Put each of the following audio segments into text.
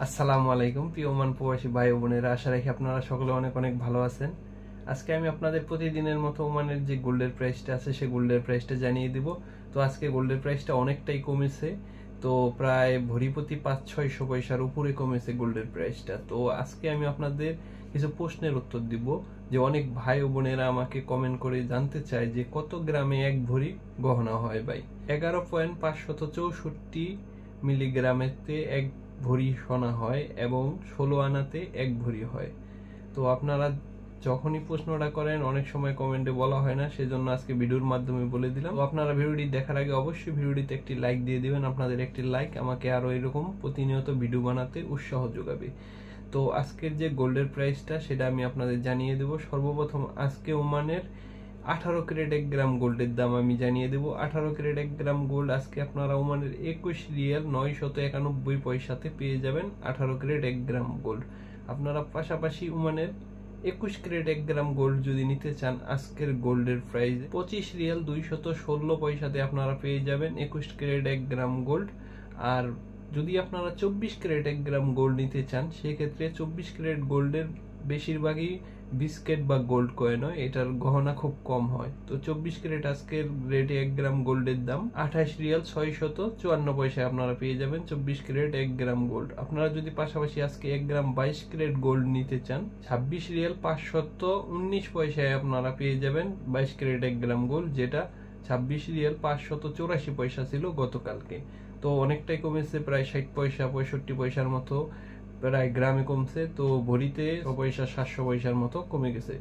আসসালামু আলাইকুম প্রিয় ওমান প্রবাসী ভাই ও বোনেরা, আশা রাখি আপনারা সকলে অনেক অনেক ভালো আছেন। আজকে আমি আপনাদের প্রতিদিনের মতো ওমানের যে গোল্ডের প্রাইসটা আছে সেই গোল্ডের প্রাইসটা জানিয়ে দিব। তো আজকে গোল্ডের প্রাইসটা অনেকটাই কমেছে, তো প্রায় ভরি প্রতি 500-600 পয়সার উপরে কমেছে গোল্ডের প্রাইসটা। তো আজকে আমি আপনাদের কিছু প্রশ্নের উত্তর দিব, যে অনেক ভাই ও বোনেরা আমাকে কমেন্ট করে জানতে চায় যে কত গ্রামে এক ভরি গহনা হয় ভাই। 11.564 মিলিগ্রামেতে এক ভরি সোনা হয় এবং 16 আনাতে এক ভরি হয়। তো আপনারা যখনই প্রশ্নটা করেন অনেক সময় কমেন্টে বলা হয় না, সেজন্য আজকে ভিডিওর মাধ্যমে বলে দিলাম। তো আপনারা ভিডিওটি দেখার আগে অবশ্যই ভিডিওটিতে একটি লাইক দিয়ে দিবেন। আপনাদের একটি লাইক আমাকে আরো এরকম প্রতিনিয়ত ভিডিও বানাতে উৎসাহ যোগাবে। তো আজকের যে গোল্ডের প্রাইসটা সেটা আমি আপনাদের জানিয়ে দেব। সর্বপ্রথম আজকে ওমানের 18 ক্যারেট 1 গ্রাম গোল্ডের দাম আমি জানিয়ে দেব। 18 ক্যারেট 1 গ্রাম গোল্ড আজকে আপনারা ওমানের 21 রিয়াল 991 পয়সাতে পেয়ে যাবেন। 18 ক্যারেট 1 গ্রাম গোল্ড আপনারা পাশাপাশি ওমানের 21 ক্যারেট 1 গ্রাম গোল্ড যদি নিতে চান, আজকের গোল্ডের প্রাইস 25 রিয়াল 216 পয়সাতে আপনারা পেয়ে যাবেন 21 ক্যারেট 1 গ্রাম গোল্ড। আর যদি আপনারা 24 ক্যারেট 1 গ্রাম গোল্ড নিতে চান, সেক্ষেত্রে 24 ক্যারেট গোল্ডের বেশিরভাগই বিস্কেট বা গোল্ড কয়েন হয়, এটার গহনা খুব কম হয়। তো 24 ক্যারেট আজকের রেটে 1 গ্রাম গোল্ডের দাম 28 রিয়াল 654 পয়সায় আপনারা পেয়ে যাবেন 24 ক্যারেট 1 গ্রাম গোল্ড। আপনারা যদি পাশাপাশি আজকে 1 গ্রাম 22 ক্যারেট গোল্ড নিতে চান, 26 রিয়াল 519 পয়সায় আপনারা পেয়ে যাবেন 22 ক্যারেট 1 গ্রাম গোল্ড, যেটা 26 রিয়াল 584 পয়সা ছিল গতকালকে। তো অনেকটাই কমেছে, প্রায় 60 পয়সা 65 পয়সার মতো প্রায় গ্রামে কমছে। তো ভরিতে 100 পয়সা 700 পয়সার মতো কমে গেছে।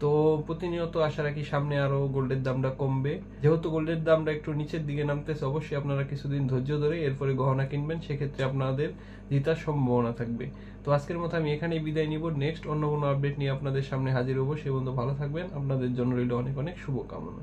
তো প্রতিনিয়ত আশা রাখি সামনে আরো গোল্ডের দামটা কমবে। যেহেতু গোল্ডের দামটা একটু নিচের দিকে নামতেছে, অবশ্যই আপনারা কিছুদিন ধৈর্য ধরে এরপরে গহনা কিনবেন, সেক্ষেত্রে আপনাদের জেতার সম্ভাবনা থাকবে। তো আজকের মতো আমি এখানেই বিদায় নিব। নেক্সট অন্য কোনো আপডেট নিয়ে আপনাদের সামনে হাজির হবো। সে পর্যন্ত ভালো থাকবেন। আপনাদের জন্য রইল অনেক অনেক শুভকামনা।